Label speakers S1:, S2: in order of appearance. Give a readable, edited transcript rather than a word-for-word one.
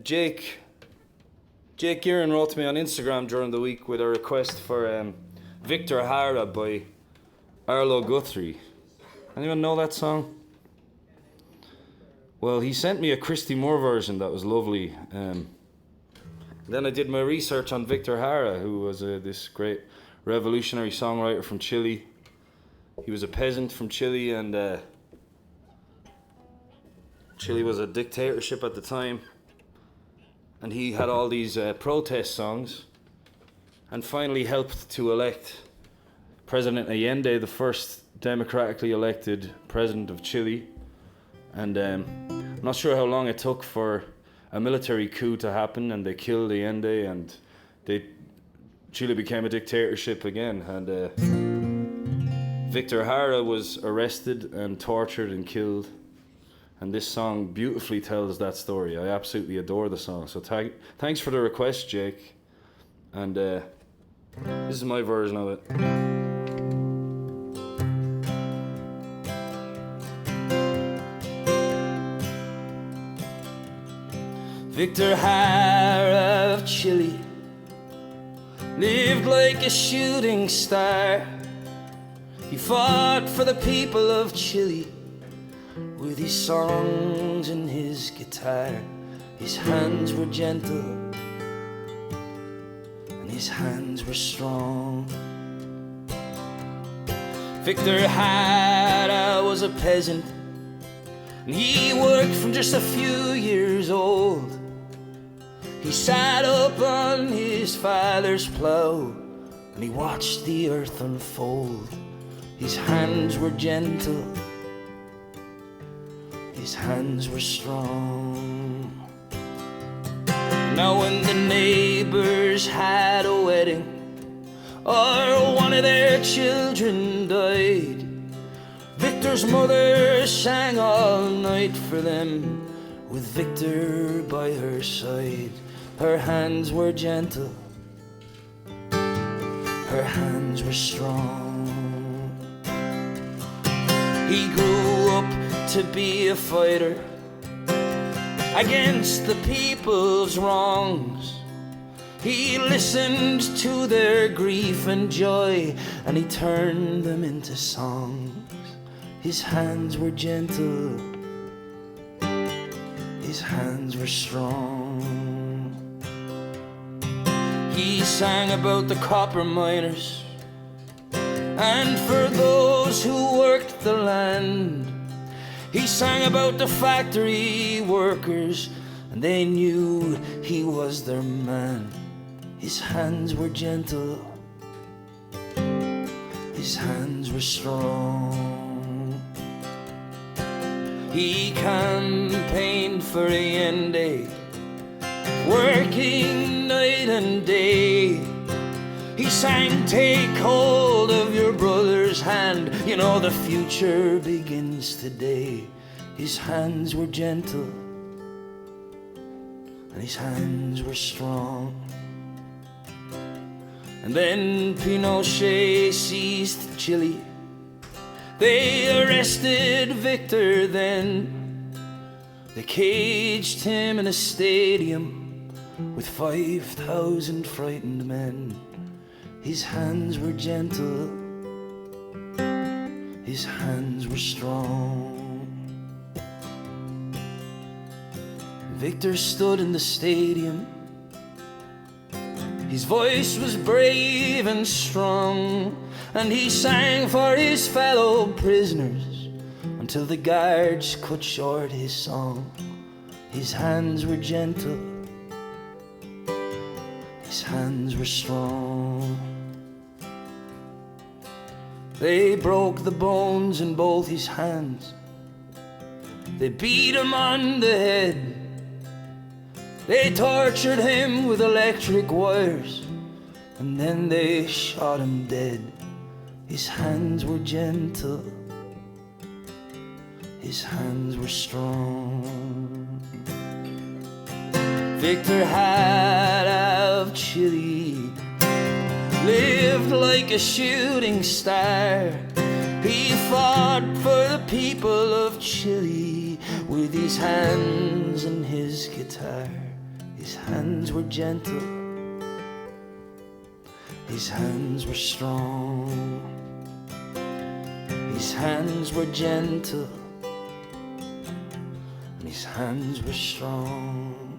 S1: Jake Gearan wrote to me on Instagram during the week with a request for Victor Jara by Arlo Gutherie. Anyone know that song? Well, he sent me a Christy Moore version that was lovely. Then I did my research on Victor Jara, who was this great revolutionary songwriter from Chile. He was a peasant from Chile, and Chile was a dictatorship at the time. And he had all these protest songs, and finally helped to elect President Allende, the first democratically elected president of Chile. And I'm not sure how long it took for a military coup to happen, and they killed Allende, and Chile became a dictatorship again. And Victor Jara was arrested and tortured and killed. And this song beautifully tells that story. I absolutely adore the song. So thanks for the request, Jake. And this is my version of it. Victor Jara of Chile lived like a shooting star. He fought for the people of Chile with his songs and his guitar. His hands were gentle and his hands were strong. Victor Jara was a peasant, and he worked from just a few years old. He sat up on his father's plow, and he watched the earth unfold. His hands were gentle, his hands were strong. Now when the neighbors had a wedding, or one of their children died, Victor's mother sang all night for them, with Victor by her side. Her hands were gentle, her hands were strong. He grew up to be a fighter against the people's wrongs. He listened to their grief and joy, and he turned them into songs. His hands were gentle, his hands were strong. He sang about the copper miners and for those who worked the land. He sang about the factory workers, and they knew he was their man. His hands were gentle, his hands were strong. He campaigned for Allende, working night and day. He sang, take hold of your brother's hand, you know the future begins today. His hands were gentle, and his hands were strong. And then Pinochet seized Chile. They arrested Victor then. They caged him in a stadium with 5,000 frightened men. His hands were gentle, his hands were strong. Victor stood in the stadium. His voice was brave and strong, and he sang for his fellow prisoners until the guards cut short his song. His hands were gentle, his hands were strong. They broke the bones in both his hands. They beat him on the head. They tortured him with electric wires, and then they shot him dead. His hands were gentle, his hands were strong. Victor Jara of Chile lived like a shooting star. He fought for the people of Chile with his hands and his guitar. His hands were gentle, his hands were strong. His hands were gentle, and his hands were strong.